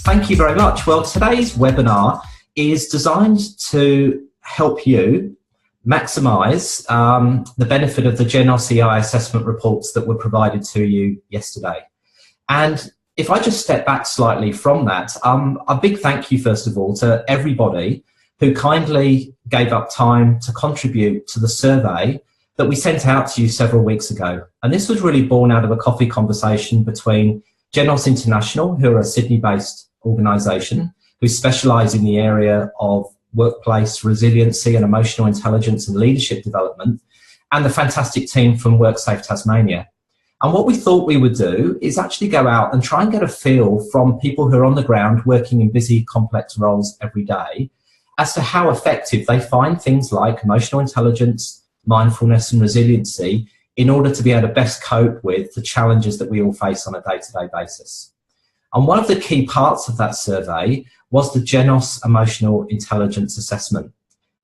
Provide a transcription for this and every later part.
Thank you very much. Well, today's webinar is designed to help you maximise the benefit of the Genos EI assessment reports that were provided to you yesterday. And if I just step back slightly from that, a big thank you, first of all, to everybody who kindly gave up time to contribute to the survey that we sent out to you several weeks ago. And this was really born out of a coffee conversation between Genos International, who are a Sydney-based organisation who specialise in the area of workplace resiliency and emotional intelligence and leadership development, and the fantastic team from WorkSafe Tasmania. And what we thought we would do is actually go out and try and get a feel from people who are on the ground working in busy, complex roles every day as to how effective they find things like emotional intelligence, mindfulness and resiliency in order to be able to best cope with the challenges that we all face on a day-to-day basis. And one of the key parts of that survey was the Genos Emotional Intelligence Assessment.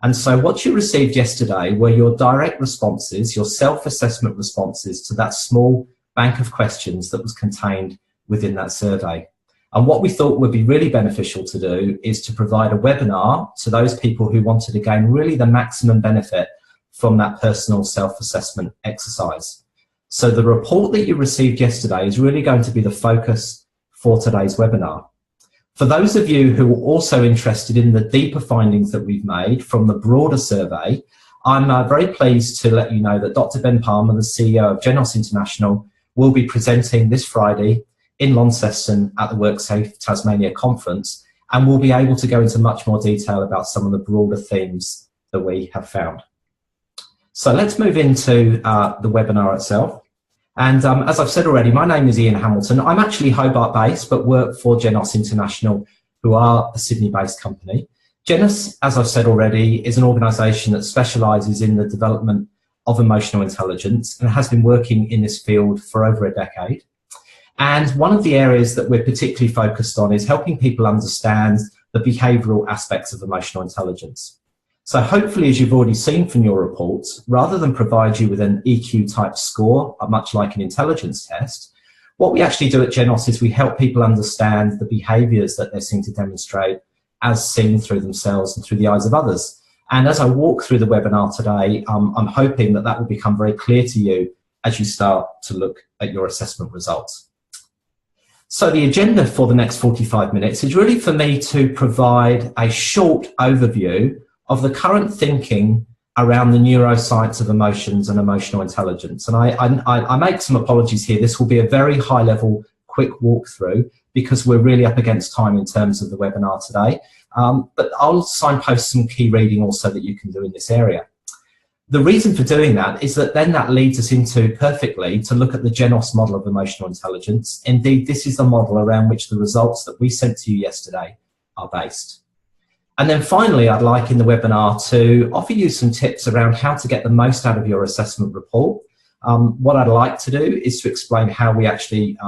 And so what you received yesterday were your direct responses, your self-assessment responses to that small bank of questions that was contained within that survey. And what we thought would be really beneficial to do is to provide a webinar to those people who wanted to gain really the maximum benefit from that personal self-assessment exercise. So the report that you received yesterday is really going to be the focus for today's webinar. For those of you who are also interested in the deeper findings that we've made from the broader survey, I'm very pleased to let you know that Dr. Ben Palmer, the CEO of Genos International, will be presenting this Friday in Launceston at the WorkSafe Tasmania conference, and we'll be able to go into much more detail about some of the broader themes that we have found. So let's move into the webinar itself. And as I've said already, my name is Ian Hamilton. I'm actually Hobart based, but work for Genos International, who are a Sydney-based company. Genos, as I've said already, is an organisation that specialises in the development of emotional intelligence and has been working in this field for over a decade. And one of the areas that we're particularly focused on is helping people understand the behavioural aspects of emotional intelligence. So hopefully, as you've already seen from your reports, rather than provide you with an EQ type score, much like an intelligence test, what we actually do at Genos is we help people understand the behaviours that they seem to demonstrate as seen through themselves and through the eyes of others. And as I walk through the webinar today, I'm hoping that that will become very clear to you as you start to look at your assessment results. So the agenda for the next 45 minutes is really for me to provide a short overview of the current thinking around the neuroscience of emotions and emotional intelligence. And I make some apologies here. This will be a very high level, quick walkthrough because we're really up against time in terms of the webinar today. But I'll signpost some key reading also that you can do in this area. The reason for doing that is that then that leads us into perfectly to look at the Genos model of emotional intelligence. Indeed, this is the model around which the results that we sent to you yesterday are based. And then finally, I'd like in the webinar to offer you some tips around how to get the most out of your assessment report. What I'd like to do is to explain how we actually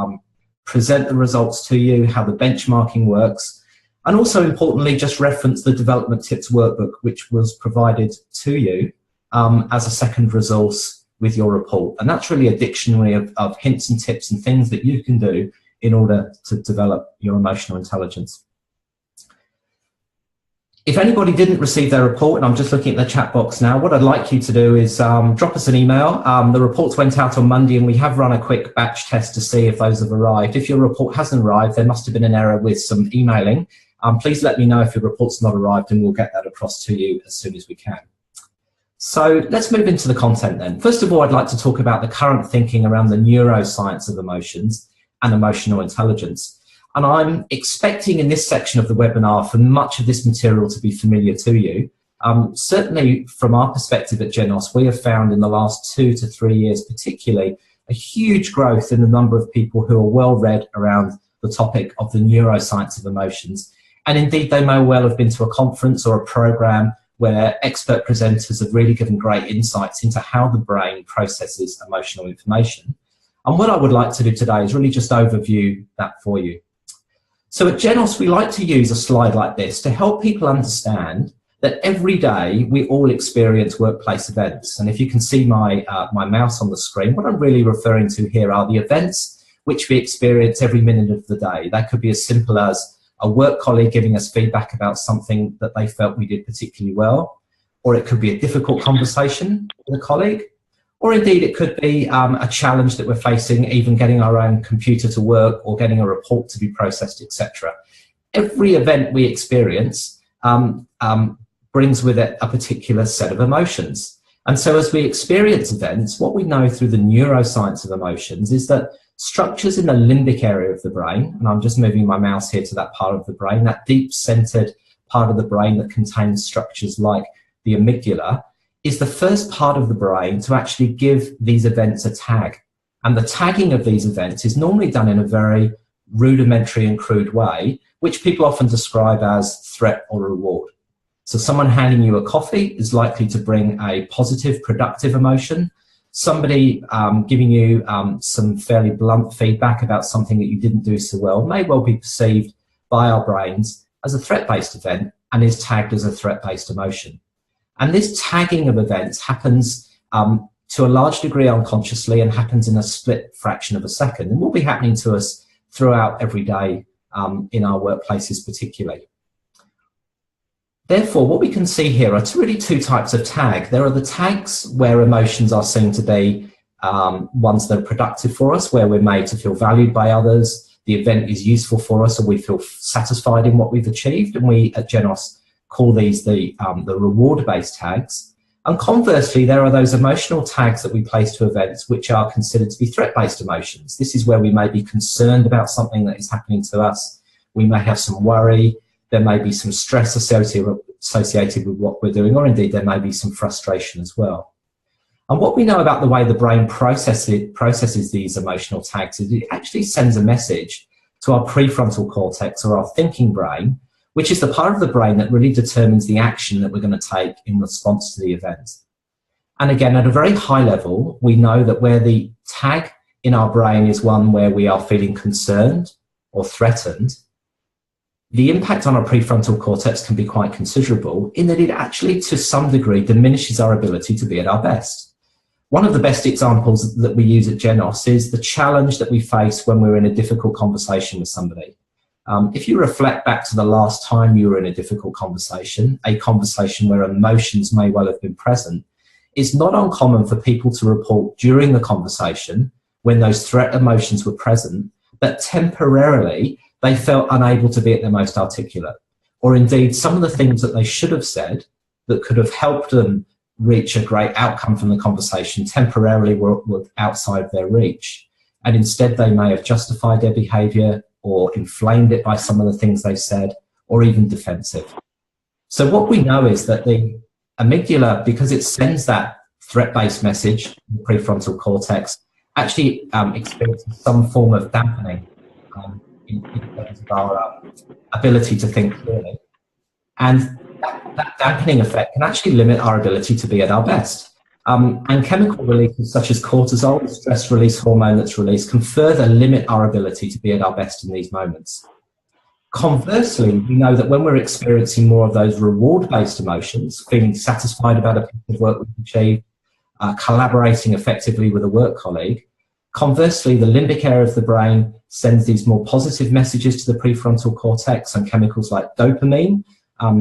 present the results to you, how the benchmarking works, and also importantly, just reference the development tips workbook, which was provided to you as a second resource with your report. And that's really a dictionary of hints and tips and things that you can do in order to develop your emotional intelligence. If anybody didn't receive their report, and I'm just looking at the chat box now, what I'd like you to do is drop us an email. The reports went out on Monday and we have run a quick batch test to see if those have arrived. If your report hasn't arrived, there must have been an error with some emailing. Please let me know if your report's not arrived and we'll get that across to you as soon as we can. So let's move into the content then. First of all, I'd like to talk about the current thinking around the neuroscience of emotions and emotional intelligence. And I'm expecting in this section of the webinar for much of this material to be familiar to you. Certainly from our perspective at Genos, we have found in the last 2 to 3 years particularly a huge growth in the number of people who are well read around the topic of the neuroscience of emotions. And indeed, they may well have been to a conference or a program where expert presenters have really given great insights into how the brain processes emotional information. And what I would like to do today is really just overview that for you. So at Genos, we like to use a slide like this to help people understand that every day we all experience workplace events. And if you can see my mouse on the screen, what I'm really referring to here are the events which we experience every minute of the day. That could be as simple as a work colleague giving us feedback about something that they felt we did particularly well, or it could be a difficult conversation with a colleague, or indeed it could be a challenge that we're facing, even getting our own computer to work or getting a report to be processed, etc. Every event we experience brings with it a particular set of emotions. And so as we experience events, what we know through the neuroscience of emotions is that structures in the limbic area of the brain, and I'm just moving my mouse here to that part of the brain, that deep-centered part of the brain that contains structures like the amygdala, is the first part of the brain to actually give these events a tag. And the tagging of these events is normally done in a very rudimentary and crude way, which people often describe as threat or reward. So someone handing you a coffee is likely to bring a positive, productive emotion. Somebody giving you some fairly blunt feedback about something that you didn't do so well may well be perceived by our brains as a threat-based event and is tagged as a threat-based emotion. And this tagging of events happens to a large degree unconsciously and happens in a split fraction of a second, and will be happening to us throughout every day in our workplaces particularly. Therefore, what we can see here are really two types of tag. There are the tags where emotions are seen to be ones that are productive for us, where we're made to feel valued by others, the event is useful for us, or we feel satisfied in what we've achieved, and we at Genos call these the reward-based tags. And conversely, there are those emotional tags that we place to events which are considered to be threat-based emotions. This is where we may be concerned about something that is happening to us. We may have some worry. There may be some stress associated with what we're doing, or indeed there may be some frustration as well. And what we know about the way the brain processes these emotional tags is it actually sends a message to our prefrontal cortex, or our thinking brain, which is the part of the brain that really determines the action that we're going to take in response to the event. And again, at a very high level, we know that where the tag in our brain is one where we are feeling concerned or threatened, the impact on our prefrontal cortex can be quite considerable, in that it actually, to some degree, diminishes our ability to be at our best. One of the best examples that we use at Genos is the challenge that we face when we're in a difficult conversation with somebody. If you reflect back to the last time you were in a difficult conversation, a conversation where emotions may well have been present, it's not uncommon for people to report during the conversation, when those threat emotions were present, that temporarily they felt unable to be at their most articulate. Or indeed, some of the things that they should have said that could have helped them reach a great outcome from the conversation temporarily were outside of their reach. And instead, they may have justified their behaviour, or inflamed it by some of the things they said, or even defensive. So what we know is that the amygdala, because it sends that threat-based message, the prefrontal cortex, actually experiences some form of dampening in terms of our ability to think clearly. And that dampening effect can actually limit our ability to be at our best. And chemical releases such as cortisol, the stress release hormone that's released, can further limit our ability to be at our best in these moments. Conversely, we know that when we're experiencing more of those reward-based emotions, feeling satisfied about a piece of work we've achieved, collaborating effectively with a work colleague, conversely, the limbic area of the brain sends these more positive messages to the prefrontal cortex, and chemicals like dopamine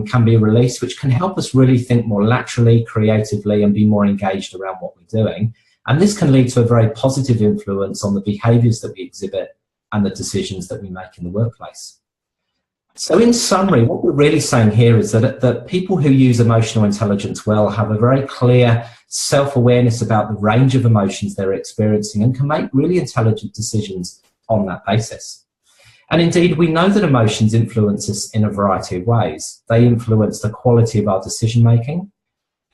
can be released, which can help us really think more laterally, creatively, and be more engaged around what we're doing. And this can lead to a very positive influence on the behaviours that we exhibit and the decisions that we make in the workplace. So in summary, what we're really saying here is that people who use emotional intelligence well have a very clear self-awareness about the range of emotions they're experiencing, and can make really intelligent decisions on that basis. And indeed, we know that emotions influence us in a variety of ways. They influence the quality of our decision-making.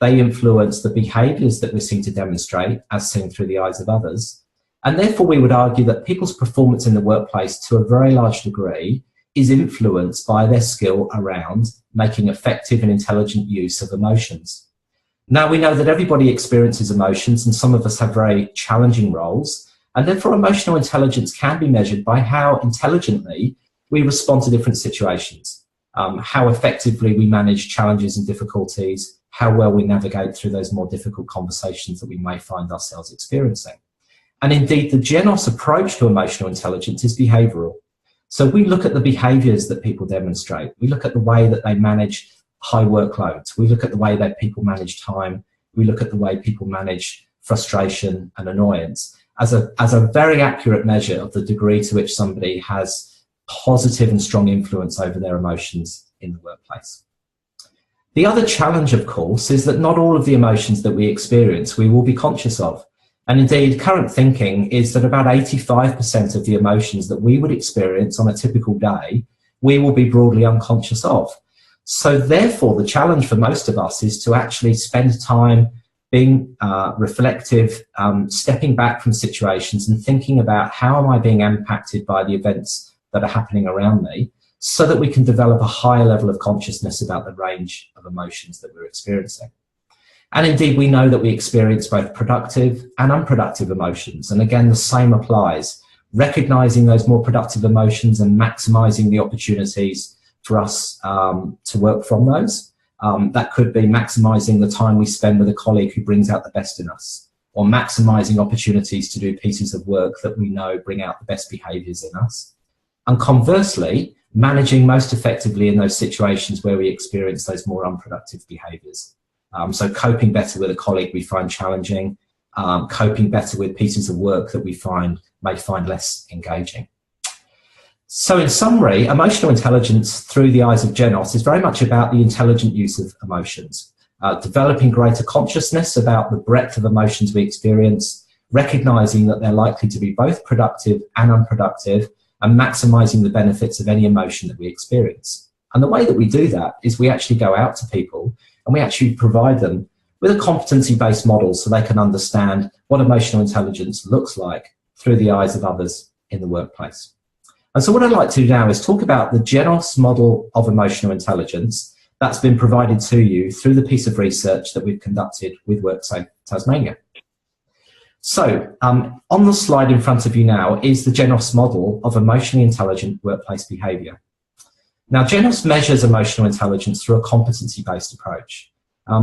They influence the behaviours that we're seen to demonstrate, as seen through the eyes of others. And therefore, we would argue that people's performance in the workplace, to a very large degree, is influenced by their skill around making effective and intelligent use of emotions. Now, we know that everybody experiences emotions, and some of us have very challenging roles. And therefore, emotional intelligence can be measured by how intelligently we respond to different situations. how effectively we manage challenges and difficulties, how well we navigate through those more difficult conversations that we may find ourselves experiencing. And indeed, the Genos approach to emotional intelligence is behavioural. So we look at the behaviours that people demonstrate. We look at the way that they manage high workloads. We look at the way that people manage time. We look at the way people manage frustration and annoyance as a very accurate measure of the degree to which somebody has positive and strong influence over their emotions in the workplace. The other challenge, of course, is that not all of the emotions that we experience we will be conscious of. And indeed, current thinking is that about 85% of the emotions that we would experience on a typical day, we will be broadly unconscious of. So therefore, the challenge for most of us is to actually spend time being reflective, stepping back from situations and thinking about how am I being impacted by the events that are happening around me, so that we can develop a higher level of consciousness about the range of emotions that we're experiencing. And indeed, we know that we experience both productive and unproductive emotions. And again, the same applies. Recognizing those more productive emotions and maximizing the opportunities for us to work from those. That could be maximizing the time we spend with a colleague who brings out the best in us, or maximizing opportunities to do pieces of work that we know bring out the best behaviors in us. And conversely, managing most effectively in those situations where we experience those more unproductive behaviors. So coping better with a colleague we find challenging, coping better with pieces of work that we may find less engaging. So in summary, emotional intelligence through the eyes of Genos is very much about the intelligent use of emotions, developing greater consciousness about the breadth of emotions we experience, recognizing that they're likely to be both productive and unproductive, and maximizing the benefits of any emotion that we experience. And the way that we do that is we actually go out to people and we actually provide them with a competency-based model so they can understand what emotional intelligence looks like through the eyes of others in the workplace. And so what I'd like to do now is talk about the Genos model of emotional intelligence that's been provided to you through the piece of research that we've conducted with WorkSafe Tasmania. So on the slide in front of you now is the Genos model of emotionally intelligent workplace behaviour. Now, Genos measures emotional intelligence through a competency-based approach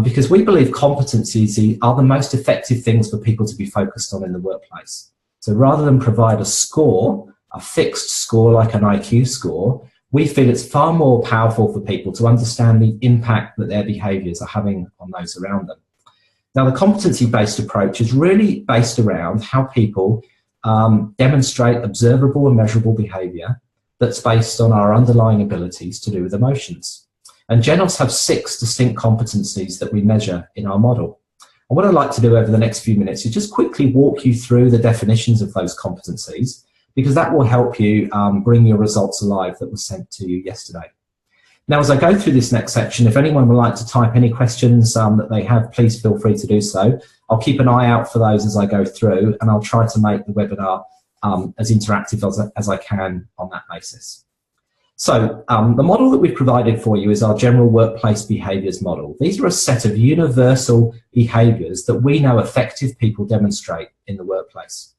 because we believe competencies are the most effective things for people to be focused on in the workplace. So rather than provide a score, a fixed score like an IQ score, we feel it's far more powerful for people to understand the impact that their behaviours are having on those around them. Now, the competency-based approach is really based around how people demonstrate observable and measurable behaviour that's based on our underlying abilities to do with emotions. And Genos have 6 distinct competencies that we measure in our model. And what I'd like to do over the next few minutes is just quickly walk you through the definitions of those competencies, because that will help you bring your results alive that were sent to you yesterday. Now, as I go through this next section, if anyone would like to type any questions that they have, please feel free to do so. I'll keep an eye out for those as I go through, and I'll try to make the webinar as interactive as I can on that basis. So the model that we've provided for you is our general workplace behaviours model. These are a set of universal behaviours that we know effective people demonstrate in the workplace.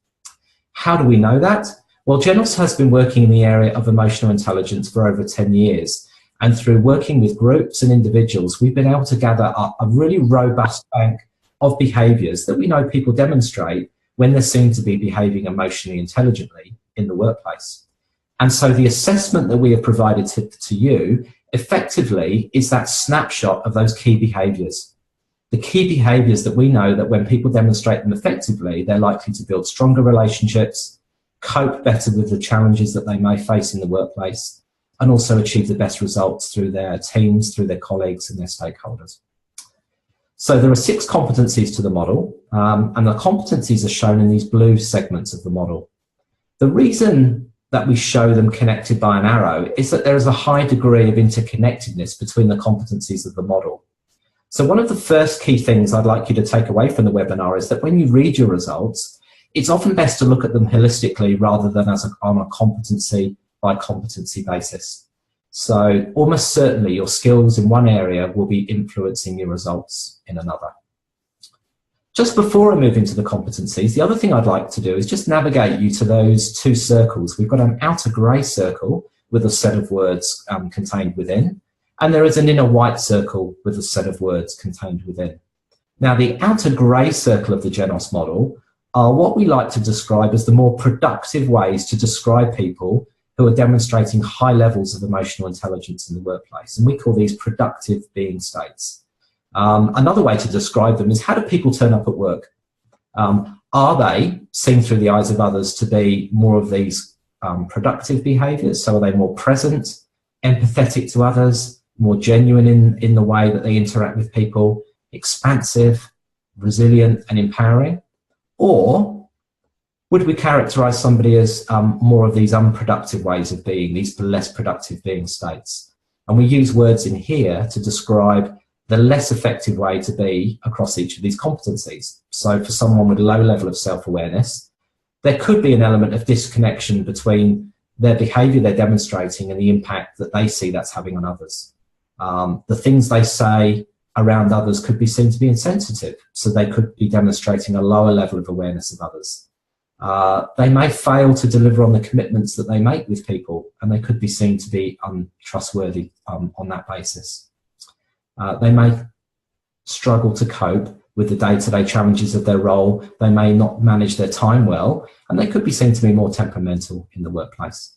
How do we know that? Well, Genos has been working in the area of emotional intelligence for over 10 years. And through working with groups and individuals, we've been able to gather up a really robust bank of behaviours that we know people demonstrate when they're seen to be behaving emotionally intelligently in the workplace. And so the assessment that we have provided to you effectively is that snapshot of those key behaviours. The key behaviours that we know that when people demonstrate them effectively, they're likely to build stronger relationships, cope better with the challenges that they may face in the workplace, and also achieve the best results through their teams, through their colleagues and their stakeholders. So there are 6 competencies to the model, and the competencies are shown in these blue segments of the model. The reason that we show them connected by an arrow is that there is a high degree of interconnectedness between the competencies of the model. So one of the first key things I'd like you to take away from the webinar is that when you read your results, it's often best to look at them holistically rather than on a competency by competency basis. So almost certainly your skills in one area will be influencing your results in another. Just before I move into the competencies, the other thing I'd like to do is just navigate you to those 2 circles. We've got an outer grey circle with a set of words contained within, And there is an inner white circle with a set of words contained within. Now, the outer grey circle of the Genos model are what we like to describe as the more productive ways to describe people who are demonstrating high levels of emotional intelligence in the workplace. And we call these productive being states. Another way to describe them is, how do people turn up at work? Are they seen through the eyes of others to be more of these productive behaviours? So are they more present, empathetic to others, more genuine in the way that they interact with people, expansive, resilient and empowering? Or would we characterise somebody as more of these unproductive ways of being, these less productive being states? And we use words in here to describe the less effective way to be across each of these competencies. So for someone with a low level of self-awareness, there could be an element of disconnection between their behaviour they're demonstrating and the impact that they see that's having on others. The things they say around others could be seen to be insensitive, so they could be demonstrating a lower level of awareness of others. They may fail to deliver on the commitments that they make with people, and they could be seen to be untrustworthy on that basis. They may struggle to cope with the day-to-day challenges of their role. They may not manage their time well, and they could be seen to be more temperamental in the workplace.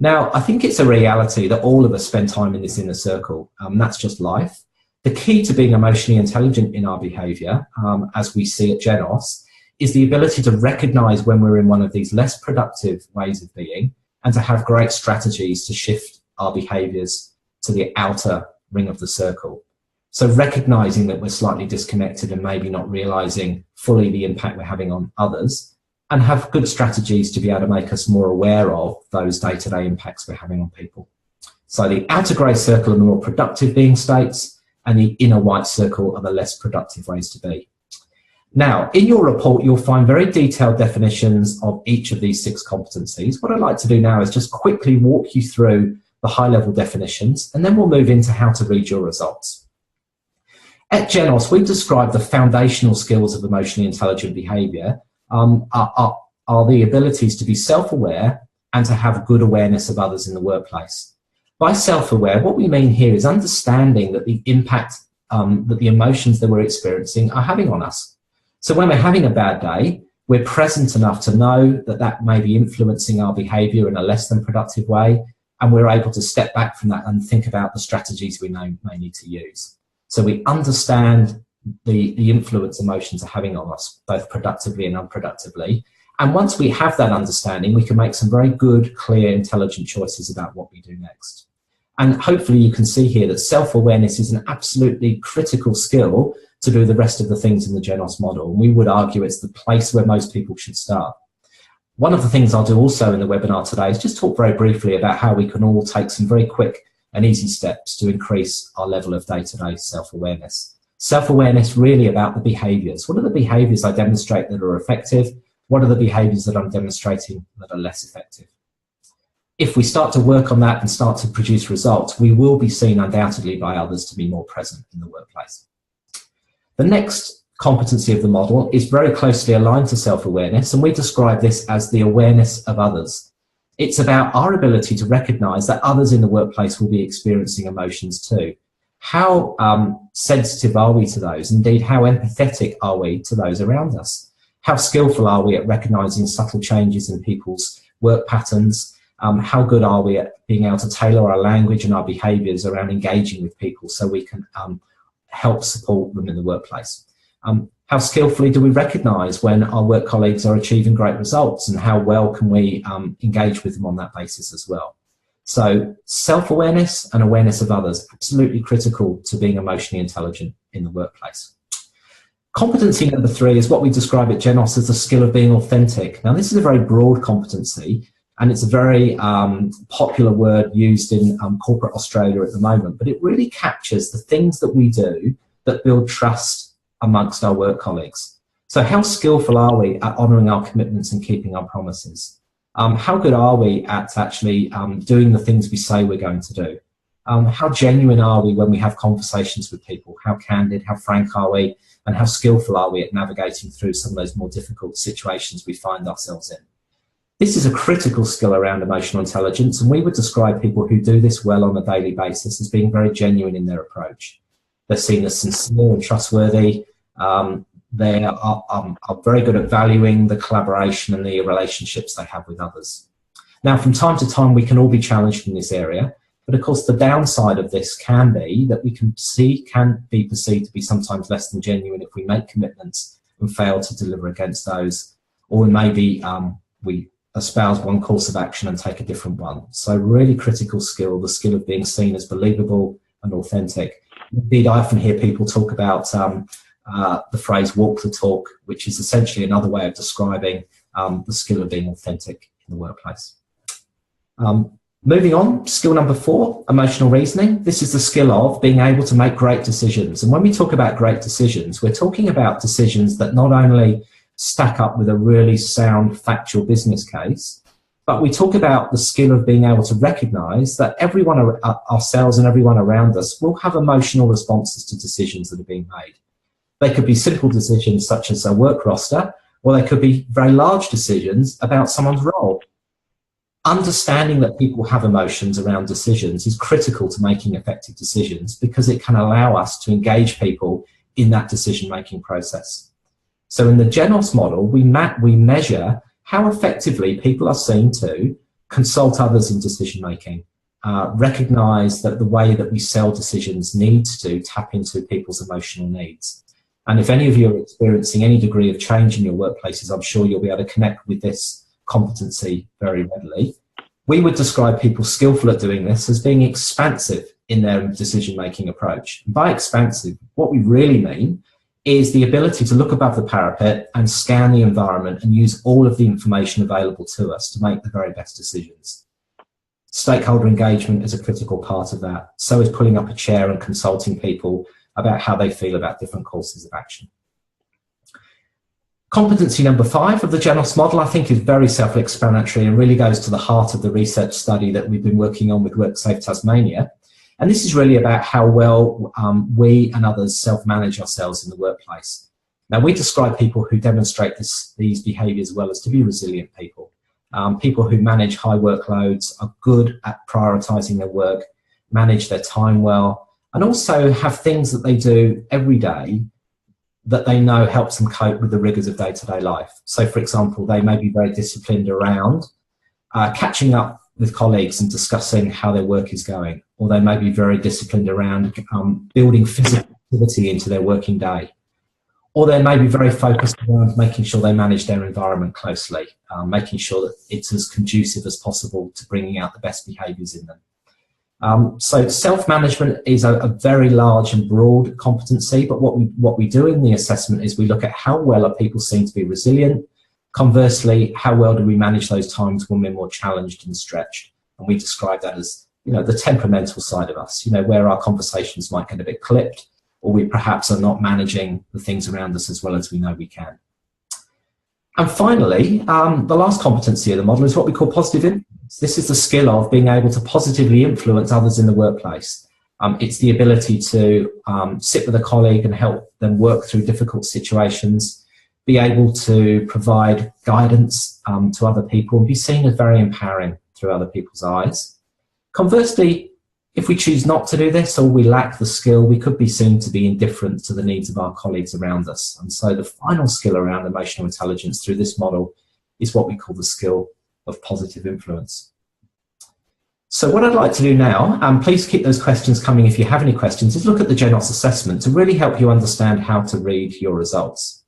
Now, I think it's a reality that all of us spend time in this inner circle. That's just life. The key to being emotionally intelligent in our behaviour, as we see at Genos, is the ability to recognise when we're in one of these less productive ways of being, and to have great strategies to shift our behaviours to the outer ring of the circle. So recognising that we're slightly disconnected and maybe not realising fully the impact we're having on others, and have good strategies to be able to make us more aware of those day-to-day impacts we're having on people. So the outer grey circle are the more productive being states, and the inner white circle are the less productive ways to be. Now, in your report, you'll find very detailed definitions of each of these 6 competencies. What I'd like to do now is just quickly walk you through the high-level definitions, and then we'll move into how to read your results. At Genos, we describe the foundational skills of emotionally intelligent behaviour are the abilities to be self-aware and to have good awareness of others in the workplace. By self-aware, what we mean here is understanding that the impact that the emotions that we're experiencing are having on us. So when we're having a bad day, we're present enough to know that that may be influencing our behaviour in a less than productive way, and we're able to step back from that and think about the strategies we may need to use. So we understand the influence emotions are having on us, both productively and unproductively. And once we have that understanding, we can make some very good, clear, intelligent choices about what we do next. And hopefully you can see here that self-awareness is an absolutely critical skill to do the rest of the things in the Genos model. And we would argue it's the place where most people should start. One of the things I'll do also in the webinar today is just talk very briefly about how we can all take some very quick and easy steps to increase our level of day-to-day self-awareness. Self-awareness really about the behaviours. What are the behaviours I demonstrate that are effective? What are the behaviours that I'm demonstrating that are less effective? If we start to work on that and start to produce results, we will be seen undoubtedly by others to be more present in the workplace. The next competency of the model is very closely aligned to self-awareness, and we describe this as the awareness of others. It's about our ability to recognise that others in the workplace will be experiencing emotions too. How sensitive are we to those? Indeed, how empathetic are we to those around us? How skillful are we at recognising subtle changes in people's work patterns? How good are we at being able to tailor our language and our behaviours around engaging with people so we can help support them in the workplace? How skillfully do we recognise when our work colleagues are achieving great results, and how well can we engage with them on that basis as well? So self-awareness and awareness of others, absolutely critical to being emotionally intelligent in the workplace. Competency number 3 is what we describe at Genos as the skill of being authentic. Now, this is a very broad competency, and it's a very popular word used in corporate Australia at the moment, but it really captures the things that we do that build trust amongst our work colleagues. So how skillful are we at honouring our commitments and keeping our promises? How good are we at actually doing the things we say we're going to do? How genuine are we when we have conversations with people? How candid, how frank are we? And how skillful are we at navigating through some of those more difficult situations we find ourselves in? This is a critical skill around emotional intelligence, and we would describe people who do this well on a daily basis as being very genuine in their approach. They're seen as sincere and trustworthy. They are very good at valuing the collaboration and the relationships they have with others. Now, from time to time, we can all be challenged in this area, but of course, the downside of this can be that can be perceived to be sometimes less than genuine if we make commitments and fail to deliver against those, or maybe we espouse one course of action and take a different one. So really critical skill, the skill of being seen as believable and authentic. Indeed, I often hear people talk about the phrase walk the talk, which is essentially another way of describing the skill of being authentic in the workplace. Moving on, skill number 4, emotional reasoning. This is the skill of being able to make great decisions. And when we talk about great decisions, we're talking about decisions that not only stack up with a really sound factual business case, but we talk about the skill of being able to recognize that everyone, ourselves and everyone around us, will have emotional responses to decisions that are being made. They could be simple decisions such as a work roster, or they could be very large decisions about someone's role. Understanding that people have emotions around decisions is critical to making effective decisions because it can allow us to engage people in that decision-making process. So in the Genos model, we measure how effectively people are seen to consult others in decision-making, recognize that the way that we sell decisions needs to tap into people's emotional needs. And if any of you are experiencing any degree of change in your workplaces, I'm sure you'll be able to connect with this competency very readily. We would describe people skillful at doing this as being expansive in their decision-making approach. And by expansive, what we really mean is the ability to look above the parapet and scan the environment and use all of the information available to us to make the very best decisions. Stakeholder engagement is a critical part of that. So is pulling up a chair and consulting people about how they feel about different courses of action. Competency number 5 of the Genos model, I think, is very self-explanatory and really goes to the heart of the research study that we've been working on with WorkSafe Tasmania. And this is really about how well we and others self-manage ourselves in the workplace. Now, we describe people who demonstrate these behaviours well as to be resilient people. People who manage high workloads, are good at prioritising their work, manage their time well, and also have things that they do every day that they know helps them cope with the rigours of day-to-day life. So, for example, they may be very disciplined around catching up with colleagues and discussing how their work is going, or they may be very disciplined around building physical activity into their working day, or they may be very focused around making sure they manage their environment closely, making sure that it's as conducive as possible to bringing out the best behaviours in them. So self-management is a very large and broad competency, but what we do in the assessment is we look at how well are people seen to be resilient. Conversely, how well do we manage those times when we're more challenged and stretched? And we describe that as, the temperamental side of us, where our conversations might get a bit clipped, or we perhaps are not managing the things around us as well as we know we can. And finally, the last competency of the model is what we call positive influence. This is the skill of being able to positively influence others in the workplace. It's the ability to sit with a colleague and help them work through difficult situations, be able to provide guidance to other people, and be seen as very empowering through other people's eyes. Conversely, if we choose not to do this or we lack the skill, we could be seen to be indifferent to the needs of our colleagues around us. And so the final skill around emotional intelligence through this model is what we call the skill of positive influence. So what I'd like to do now, please keep those questions coming if you have any questions, is look at the Genos assessment to really help you understand how to read your results.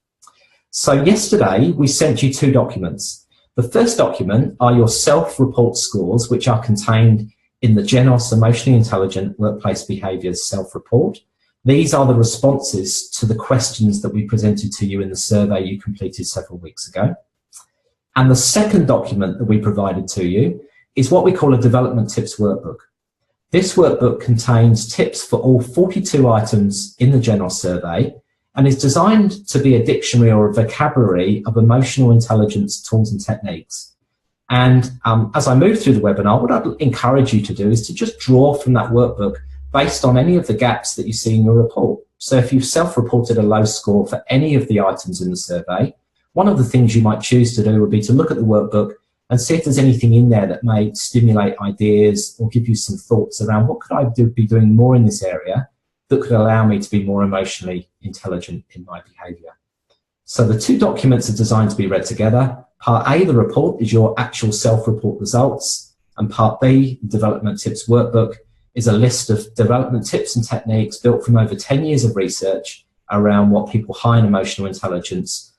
So yesterday we sent you 2 documents. The first document are your self-report scores, which are contained in the Genos Emotionally Intelligent Workplace Behaviours Self-Report. These are the responses to the questions that we presented to you in the survey you completed several weeks ago. And the second document that we provided to you is what we call a development tips workbook. This workbook contains tips for all 42 items in the Genos survey and is designed to be a dictionary or a vocabulary of emotional intelligence tools and techniques. And as I move through the webinar, what I'd encourage you to do is to just draw from that workbook based on any of the gaps that you see in your report. So if you've self-reported a low score for any of the items in the survey, one of the things you might choose to do would be to look at the workbook and see if there's anything in there that may stimulate ideas or give you some thoughts around what could I be doing more in this area that could allow me to be more emotionally intelligent in my behaviour. So the two documents are designed to be read together. Part A, the report, is your actual self-report results, and Part B, Development Tips Workbook, is a list of development tips and techniques built from over 10 years of research around what people high in emotional intelligence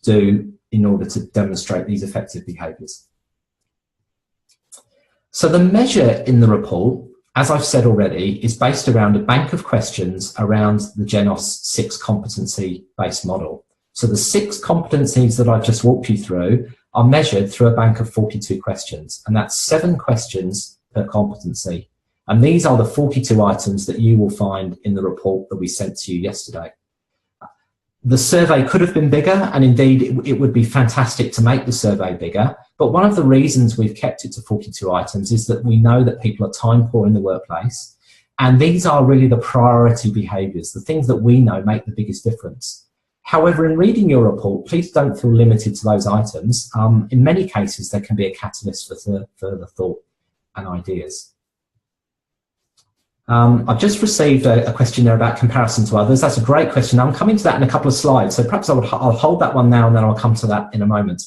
do in order to demonstrate these effective behaviours. So the measure in the report, as I've said already, is based around a bank of questions around the Genos 6 competency-based model. So the 6 competencies that I've just walked you through are measured through a bank of 42 questions, and that's 7 questions per competency. And these are the 42 items that you will find in the report that we sent to you yesterday. The survey could have been bigger, and indeed it would be fantastic to make the survey bigger, but one of the reasons we've kept it to 42 items is that we know that people are time poor in the workplace, and these are really the priority behaviours, the things that we know make the biggest difference. However, in reading your report, please don't feel limited to those items. In many cases, there can be a catalyst for further thought and ideas. I've just received a question there about comparison to others. That's a great question. I'm coming to that in a couple of slides, so perhaps I'll hold that one now and then I'll come to that in a moment.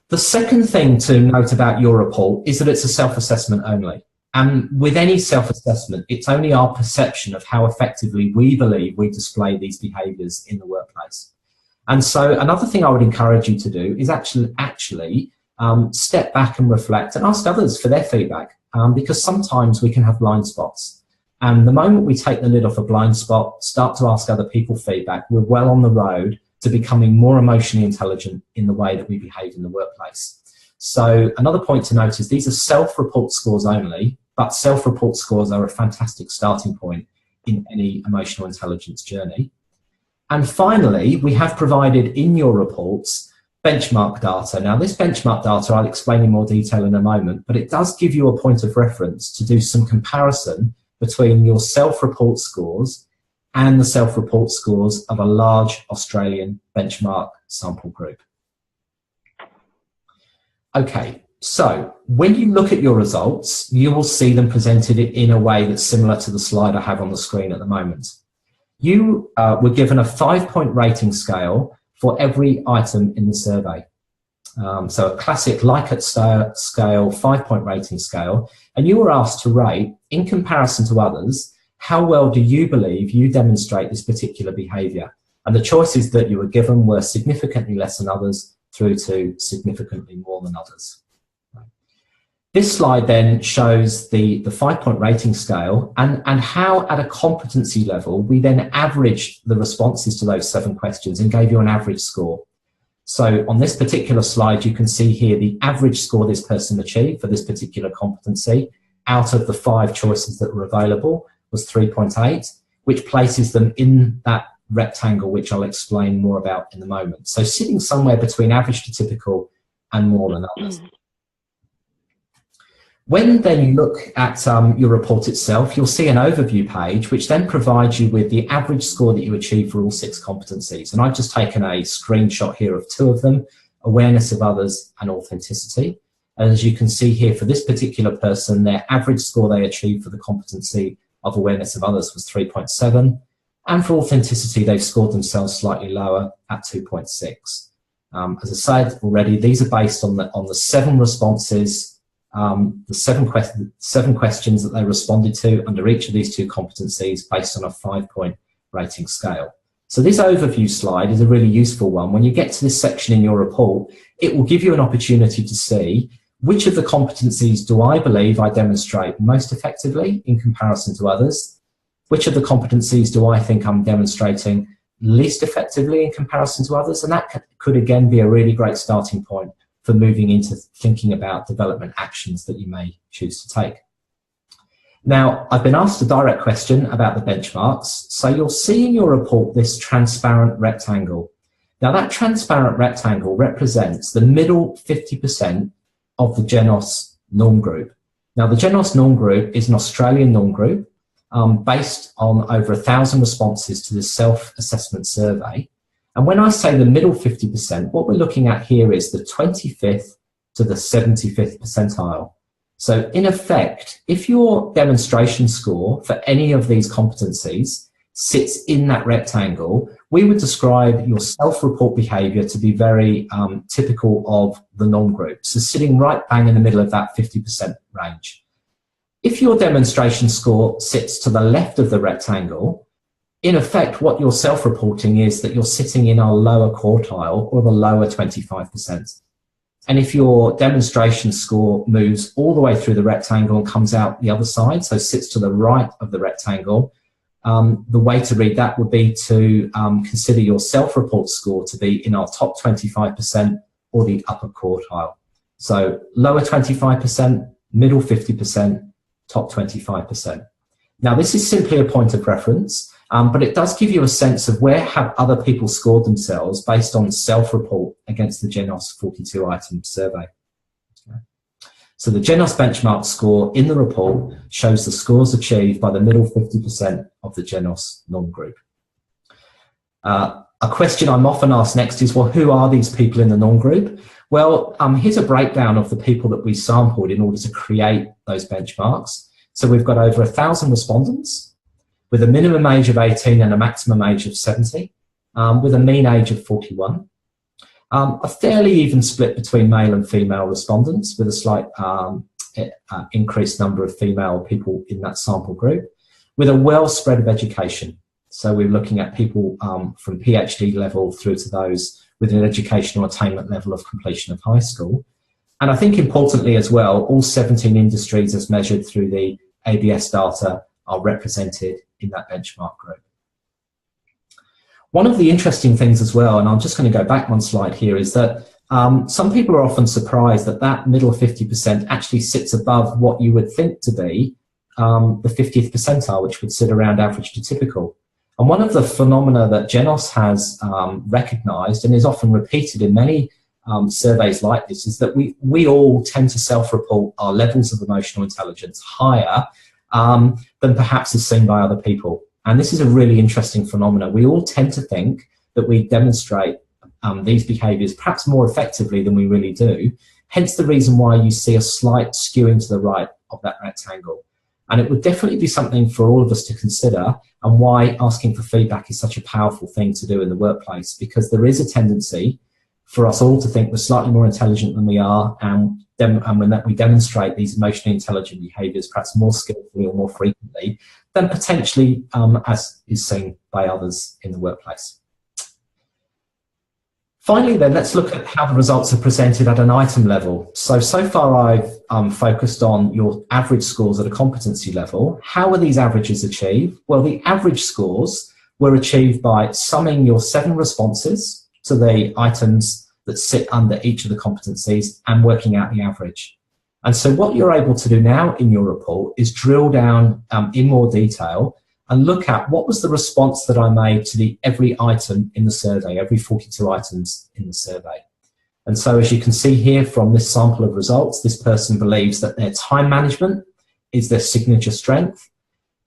The second thing to note about your report is that it's a self-assessment only. And with any self-assessment, it's only our perception of how effectively we believe we display these behaviours in the workplace. And so another thing I would encourage you to do is actually step back and reflect and ask others for their feedback. Because sometimes we can have blind spots. And the moment we take the lid off a blind spot, start to ask other people feedback, we're well on the road to becoming more emotionally intelligent in the way that we behave in the workplace. So another point to note is these are self-report scores only, but self-report scores are a fantastic starting point in any emotional intelligence journey. And finally, we have provided in your reports benchmark data. Now, this benchmark data I'll explain in more detail in a moment, but it does give you a point of reference to do some comparison between your self-report scores and the self-report scores of a large Australian benchmark sample group. Okay, so when you look at your results, you will see them presented in a way that's similar to the slide I have on the screen at the moment. You were given a 5-point rating scale for every item in the survey. So a classic Likert scale, 5-point rating scale, and you were asked to rate, in comparison to others, how well do you believe you demonstrate this particular behaviour? And the choices that you were given were significantly less than others through to significantly more than others. This slide then shows the 5-point rating scale and how at a competency level we then averaged the responses to those 7 questions and gave you an average score. So on this particular slide you can see here the average score this person achieved for this particular competency out of the 5 choices that were available was 3.8, which places them in that rectangle which I'll explain more about in a moment. So sitting somewhere between average to typical and more than others. When then you look at your report itself, you'll see an overview page, which then provides you with the average score that you achieve for all 6 competencies. And I've just taken a screenshot here of 2 of them, awareness of others and authenticity. And as you can see here, for this particular person, their average score they achieved for the competency of awareness of others was 3.7. And for authenticity, they've scored themselves slightly lower at 2.6. As I said already, these are based on the 7 responses, the 7 questions that they responded to under each of these 2 competencies based on a 5-point rating scale. So this overview slide is a really useful one. When you get to this section in your report, it will give you an opportunity to see which of the competencies do I believe I demonstrate most effectively in comparison to others, which of the competencies do I think I'm demonstrating least effectively in comparison to others, and that could again be a really great starting point for moving into thinking about development actions that you may choose to take. Now, I've been asked a direct question about the benchmarks. So you'll see in your report this transparent rectangle. Now that transparent rectangle represents the middle 50% of the Genos norm group. Now the Genos norm group is an Australian norm group based on over 1,000 responses to the self-assessment survey. And when I say the middle 50%, what we're looking at here is the 25th to the 75th percentile. So in effect, if your demonstration score for any of these competencies sits in that rectangle, we would describe your self-report behaviour to be very typical of the non-group, so sitting right bang in the middle of that 50% range. If your demonstration score sits to the left of the rectangle, in effect what you're self-reporting is that you're sitting in our lower quartile or the lower 25%. And if your demonstration score moves all the way through the rectangle and comes out the other side, so sits to the right of the rectangle, the way to read that would be to consider your self-report score to be in our top 25% or the upper quartile. So lower 25%, middle 50%, top 25%. Now this is simply a point of reference, but it does give you a sense of where have other people scored themselves based on self-report against the Genos 42-item survey. Okay. So the Genos benchmark score in the report shows the scores achieved by the middle 50% of the Genos non-group. A question I'm often asked next is, well, who are these people in the non-group? Well, here's a breakdown of the people that we sampled in order to create those benchmarks. So we've got over 1,000 respondents with a minimum age of 18 and a maximum age of 70, with a mean age of 41. A fairly even split between male and female respondents, with a slight increased number of female people in that sample group, with a well spread of education. So we're looking at people from PhD level through to those with an educational attainment level of completion of high school. And I think importantly as well, all 17 industries as measured through the ABS data are represented in that benchmark group. One of the interesting things as well, and I'm just going to go back one slide here, is that some people are often surprised that that middle 50% actually sits above what you would think to be the 50th percentile, which would sit around average to typical. And one of the phenomena that Genos has recognised and is often repeated in many surveys like this is that we all tend to self-report our levels of emotional intelligence higher than perhaps is seen by other people. And this is a really interesting phenomenon. We all tend to think that we demonstrate these behaviours perhaps more effectively than we really do, hence the reason why you see a slight skewing to the right of that rectangle. And it would definitely be something for all of us to consider, and why asking for feedback is such a powerful thing to do in the workplace, because there is a tendency for us all to think we're slightly more intelligent than we are, and when we demonstrate these emotionally intelligent behaviours perhaps more skillfully or more frequently than potentially as is seen by others in the workplace. Finally then, let's look at how the results are presented at an item level. So far I've focused on your average scores at a competency level. How were these averages achieved? Well, the average scores were achieved by summing your 7 responses to the items that sit under each of the competencies and working out the average. And so what you're able to do now in your report is drill down in more detail and look at what was the response that I made to every item in the survey, every 42 items in the survey. And so as you can see here from this sample of results, this person believes that their time management is their signature strength.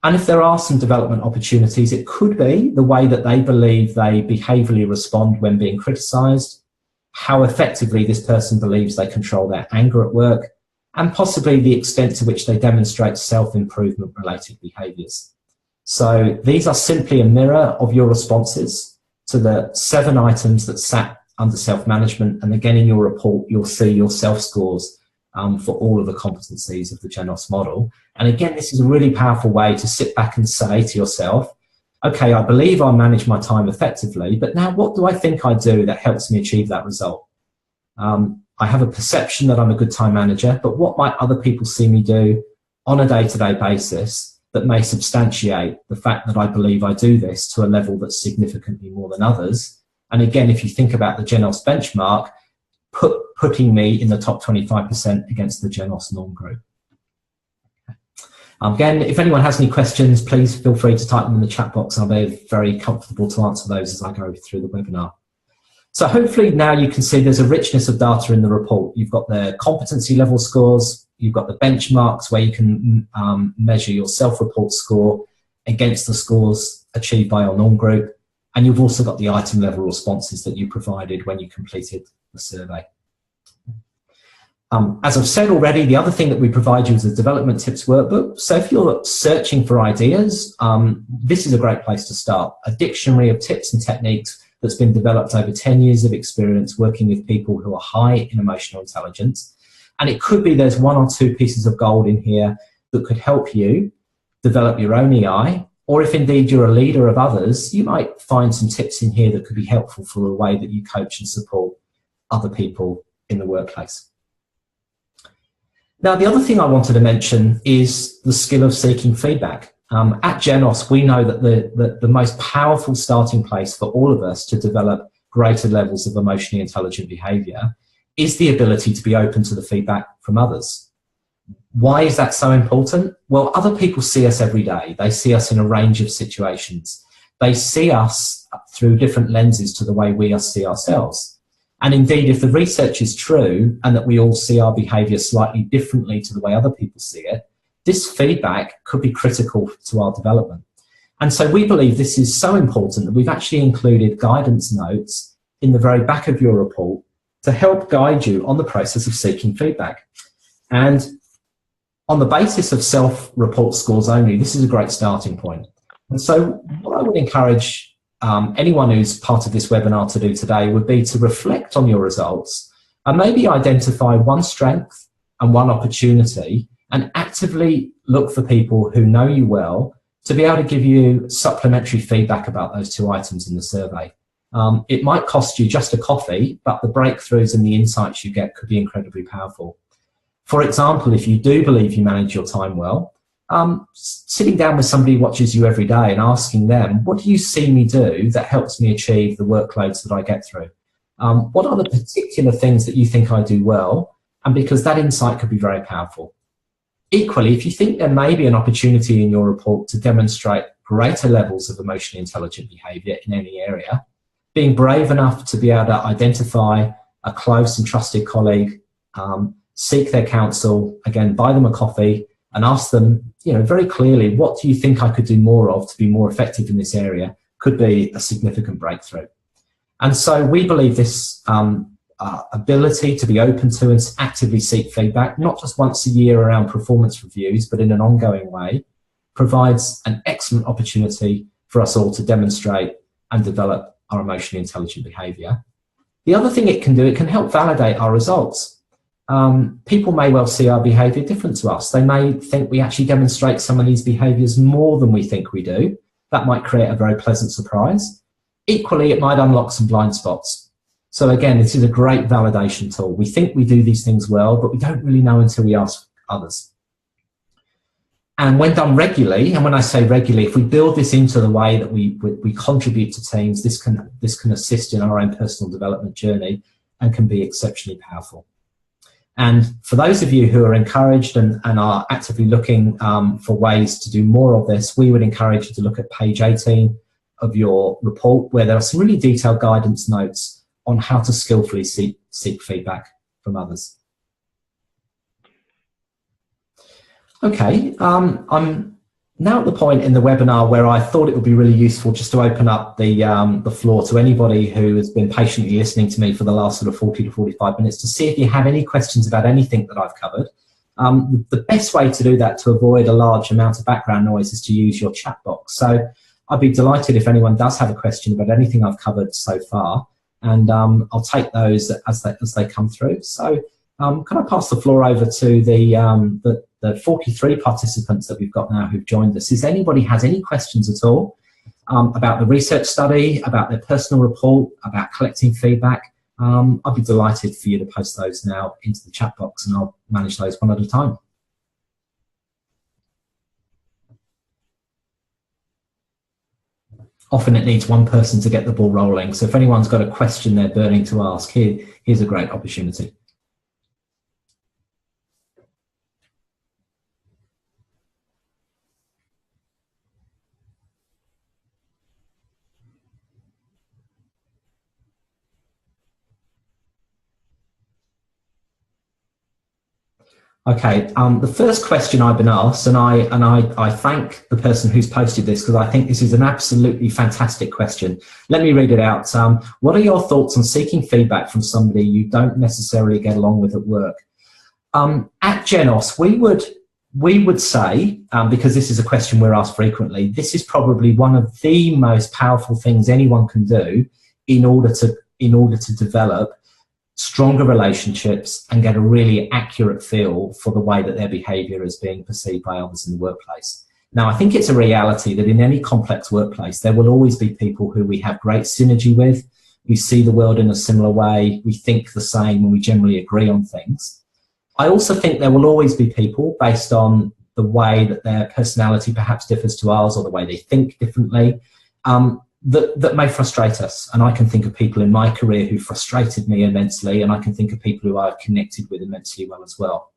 And if there are some development opportunities, it could be the way that they believe they behaviourally respond when being criticised, how effectively this person believes they control their anger at work, and possibly the extent to which they demonstrate self-improvement related behaviours. So these are simply a mirror of your responses to the 7 items that sat under self-management. And again, in your report, you'll see your self-scores for all of the competencies of the Genos model. And again, this is a really powerful way to sit back and say to yourself, okay, I believe I manage my time effectively, but now what do I think I do that helps me achieve that result? I have a perception that I'm a good time manager, but what might other people see me do on a day-to-day basis that may substantiate the fact that I believe I do this to a level that's significantly more than others? And again, if you think about the Genos benchmark, putting me in the top 25% against the Genos non-group. Again, if anyone has any questions, please feel free to type them in the chat box. I'll be very comfortable to answer those as I go through the webinar. So hopefully now you can see there's a richness of data in the report. You've got the competency level scores, you've got the benchmarks where you can measure your self-report score against the scores achieved by your non-group, and you've also got the item level responses that you provided when you completed the survey. As I've said already, the other thing that we provide you is a development tips workbook. So if you're searching for ideas, this is a great place to start. A dictionary of tips and techniques that's been developed over 10 years of experience working with people who are high in emotional intelligence. And it could be there's 1 or 2 pieces of gold in here that could help you develop your own EI, or if indeed you're a leader of others, you might find some tips in here that could be helpful for the way that you coach and support other people in the workplace. Now, the other thing I wanted to mention is the skill of seeking feedback. At Genos, we know that the most powerful starting place for all of us to develop greater levels of emotionally intelligent behaviour is the ability to be open to the feedback from others. Why is that so important? Well, other people see us every day. They see us in a range of situations. They see us through different lenses to the way we see ourselves. And indeed, if the research is true and that we all see our behaviour slightly differently to the way other people see it, this feedback could be critical to our development. And so we believe this is so important that we've actually included guidance notes in the very back of your report to help guide you on the process of seeking feedback. And on the basis of self-report scores only, this is a great starting point. And so what I would encourage anyone who's part of this webinar to do today would be to reflect on your results and maybe identify one strength and one opportunity and actively look for people who know you well to be able to give you supplementary feedback about those 2 items in the survey. It might cost you just a coffee, but the breakthroughs and the insights you get could be incredibly powerful. For example, if you do believe you manage your time well, sitting down with somebody who watches you every day and asking them, what do you see me do that helps me achieve the workloads that I get through? What are the particular things that you think I do well? And because that insight could be very powerful. Equally, if you think there may be an opportunity in your report to demonstrate greater levels of emotionally intelligent behaviour in any area, being brave enough to be able to identify a close and trusted colleague, seek their counsel, again, buy them a coffee and ask them, very clearly, what do you think I could do more of to be more effective in this area, could be a significant breakthrough. And so we believe this ability to be open to and actively seek feedback, not just once a year around performance reviews, but in an ongoing way, provides an excellent opportunity for us all to demonstrate and develop our emotionally intelligent behaviour. The other thing it can do, it can help validate our results. People may well see our behaviour different to us. They may think we actually demonstrate some of these behaviours more than we think we do. That might create a very pleasant surprise. Equally, it might unlock some blind spots. So again, this is a great validation tool. We think we do these things well, but we don't really know until we ask others. And when done regularly, and when I say regularly, if we build this into the way that we contribute to teams, this can assist in our own personal development journey and can be exceptionally powerful. And for those of you who are encouraged and are actively looking for ways to do more of this, we would encourage you to look at page 18 of your report, where there are some really detailed guidance notes on how to skillfully seek feedback from others. Okay, I'm now at the point in the webinar where I thought it would be really useful just to open up the floor to anybody who has been patiently listening to me for the last sort of 40 to 45 minutes to see if you have any questions about anything that I've covered. The best way to do that, to avoid a large amount of background noise, is to use your chat box. So I'd be delighted if anyone does have a question about anything I've covered so far, and I'll take those as they come through. So can I pass the floor over to the 43 participants that we've got now who've joined us? If anybody has any questions at all about the research study, about their personal report, about collecting feedback, I'd be delighted for you to post those now into the chat box, and I'll manage those one at a time. Often it needs one person to get the ball rolling, so if anyone's got a question they're burning to ask, here's a great opportunity. Okay, the first question I've been asked, and I thank the person who's posted this because I think this is an absolutely fantastic question. Let me read it out. What are your thoughts on seeking feedback from somebody you don't necessarily get along with at work? At Genos, we would say, because this is a question we're asked frequently, this is probably one of the most powerful things anyone can do in order to develop stronger relationships and get a really accurate feel for the way that their behaviour is being perceived by others in the workplace. Now, I think it's a reality that in any complex workplace, there will always be people who we have great synergy with. We see the world in a similar way. We think the same, and we generally agree on things. I also think there will always be people, based on the way that their personality perhaps differs to ours or the way they think differently, that may frustrate us. And I can think of people in my career who frustrated me immensely, and I can think of people who I've connected with immensely well as well.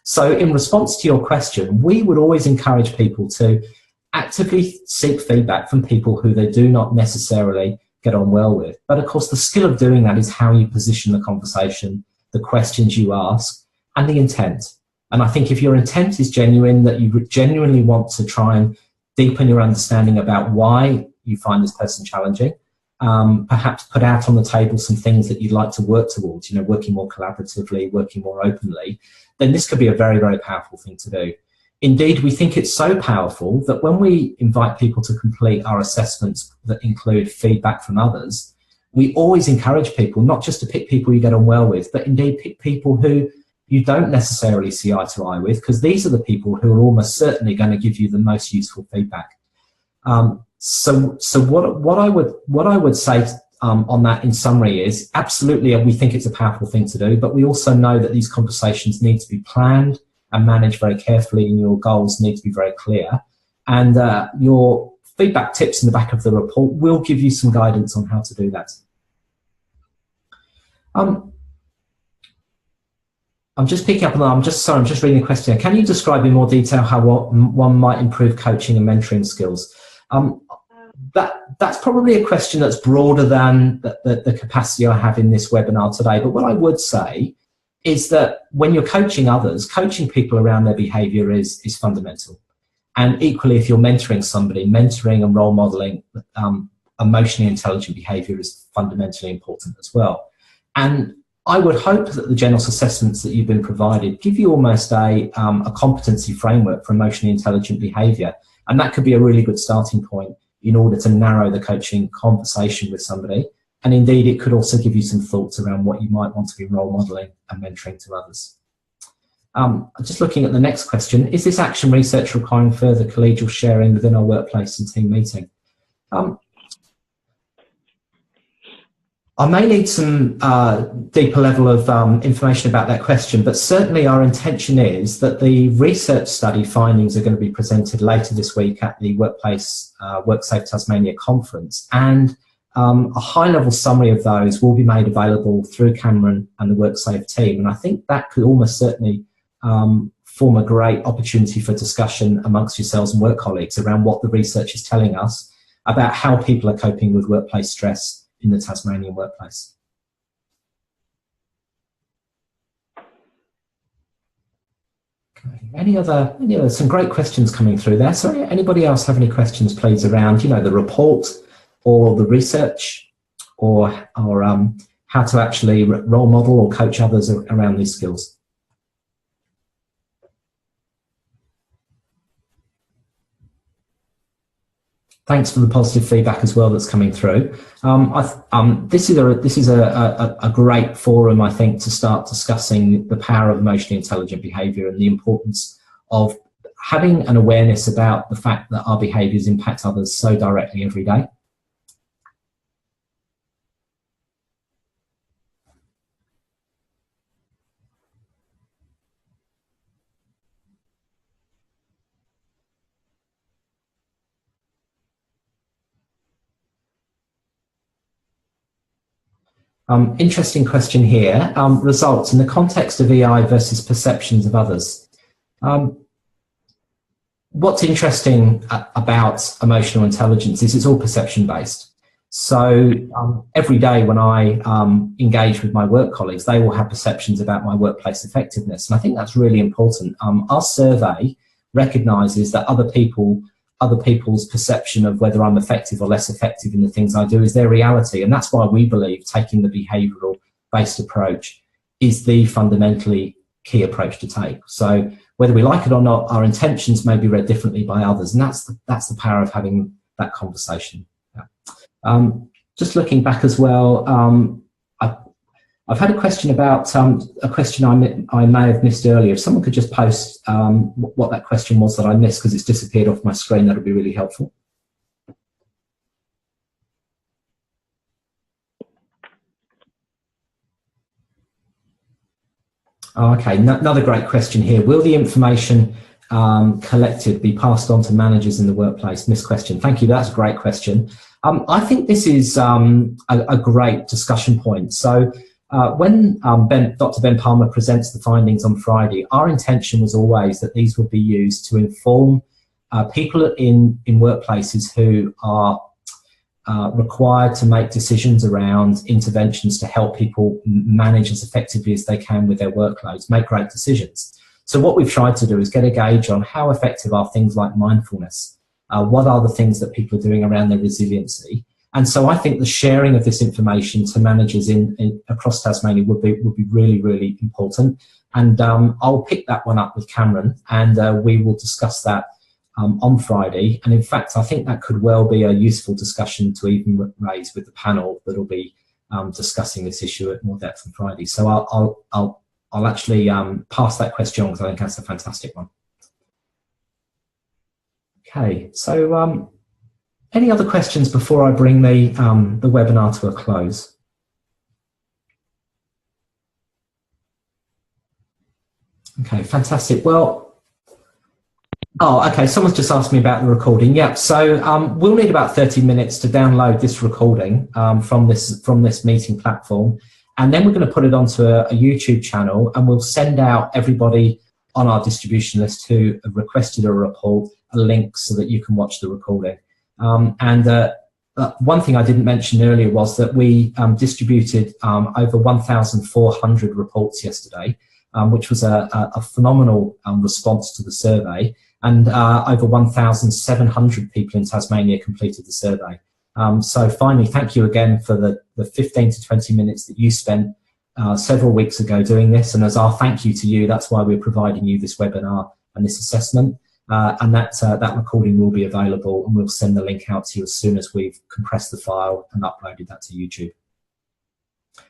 So in response to your question, we would always encourage people to actively seek feedback from people who they do not necessarily get on well with. But of course, the skill of doing that is how you position the conversation, the questions you ask, and the intent. And I think if your intent is genuine, that you genuinely want to try and deepen your understanding about why you find this person challenging, perhaps put out on the table some things that you'd like to work towards, you know, working more collaboratively, working more openly, then this could be a very, very powerful thing to do. Indeed, we think it's so powerful that when we invite people to complete our assessments that include feedback from others, we always encourage people not just to pick people you get on well with, but indeed pick people who you don't necessarily see eye to eye with, because these are the people who are almost certainly going to give you the most useful feedback. So what I would say on that in summary is, absolutely, we think it's a powerful thing to do, but we also know that these conversations need to be planned and managed very carefully, and your goals need to be very clear. And your feedback tips in the back of the report will give you some guidance on how to do that. I'm just picking up on that. I'm just reading a question. Can you describe in more detail how one might improve coaching and mentoring skills? That's probably a question that's broader than the capacity I have in this webinar today. But what I would say is that when you're coaching others, coaching people around their behaviour is fundamental. And equally, if you're mentoring somebody, mentoring and role modelling emotionally intelligent behaviour is fundamentally important as well. And I would hope that the Genos assessments that you've been provided give you almost a competency framework for emotionally intelligent behaviour. And that could be a really good starting point in order to narrow the coaching conversation with somebody. And indeed, it could also give you some thoughts around what you might want to be role modelling and mentoring to others. Just looking at the next question, is this action research requiring further collegial sharing within our workplace and team meeting? I may need some deeper level of information about that question, but certainly our intention is that the research study findings are going to be presented later this week at the WorkSafe Tasmania conference, and a high-level summary of those will be made available through Cameron and the WorkSafe team, and I think that could almost certainly form a great opportunity for discussion amongst yourselves and work colleagues around what the research is telling us about how people are coping with workplace stress in the Tasmanian workplace. Okay. Some great questions coming through there. Sorry, anybody else have any questions, please, around, you know, the report or the research or how to actually role model or coach others around these skills? Thanks for the positive feedback as well that's coming through. This is a great forum, I think, to start discussing the power of emotionally intelligent behaviour and the importance of having an awareness about the fact that our behaviours impact others so directly every day. Interesting question here. Results in the context of EI versus perceptions of others. What's interesting about emotional intelligence is it's all perception based. So every day when I engage with my work colleagues, they will have perceptions about my workplace effectiveness. And I think that's really important. Our survey recognises that other people's perception of whether I'm effective or less effective in the things I do is their reality. And that's why we believe taking the behavioural based approach is the fundamentally key approach to take. So whether we like it or not, our intentions may be read differently by others, and that's the power of having that conversation. Yeah. Just looking back as well, I've had a question about a question I may have missed earlier. If someone could just post what that question was that I missed, because it's disappeared off my screen, that would be really helpful. Oh, okay, another great question here. Will the information collected be passed on to managers in the workplace? Missed question. Thank you, that's a great question. I think this is a great discussion point. So when Dr. Ben Palmer presents the findings on Friday, our intention was always that these would be used to inform people in workplaces who are required to make decisions around interventions to help people manage as effectively as they can with their workloads, make great decisions. So what we've tried to do is get a gauge on how effective are things like mindfulness, what are the things that people are doing around their resiliency. And so I think the sharing of this information to managers across Tasmania would be really, really important. And I'll pick that one up with Cameron, and we will discuss that on Friday. And in fact, I think that could well be a useful discussion to even raise with the panel that will be discussing this issue at more depth on Friday. So I'll actually pass that question on, because I think that's a fantastic one. Okay, so any other questions before I bring the webinar to a close? Okay, fantastic. Well, oh, okay, someone's just asked me about the recording. Yeah, so we'll need about 30 minutes to download this recording from this meeting platform, and then we're going to put it onto a YouTube channel, and we'll send out everybody on our distribution list who have requested a report a link so that you can watch the recording. One thing I didn't mention earlier was that we distributed over 1,400 reports yesterday, which was a phenomenal response to the survey, and over 1,700 people in Tasmania completed the survey. So finally, thank you again for the 15 to 20 minutes that you spent several weeks ago doing this, and as our thank you to you, that's why we're providing you this webinar and this assessment. And that recording will be available, and we'll send the link out to you as soon as we've compressed the file and uploaded that to YouTube.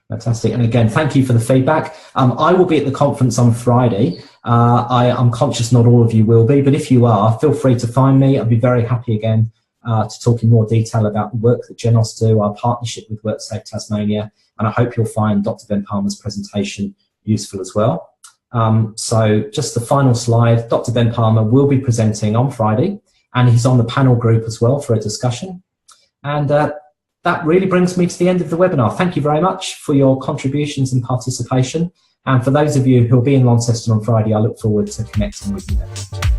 Fantastic. And again, thank you for the feedback. I will be at the conference on Friday. I'm conscious not all of you will be, but if you are, feel free to find me. I'll be very happy again to talk in more detail about the work that Genos do, our partnership with WorkSafe Tasmania, and I hope you'll find Dr. Ben Palmer's presentation useful as well. So just the final slide, Dr. Ben Palmer will be presenting on Friday, and he's on the panel group as well for a discussion. And that really brings me to the end of the webinar. Thank you very much for your contributions and participation. And for those of you who will be in Launceston on Friday, I look forward to connecting with you then.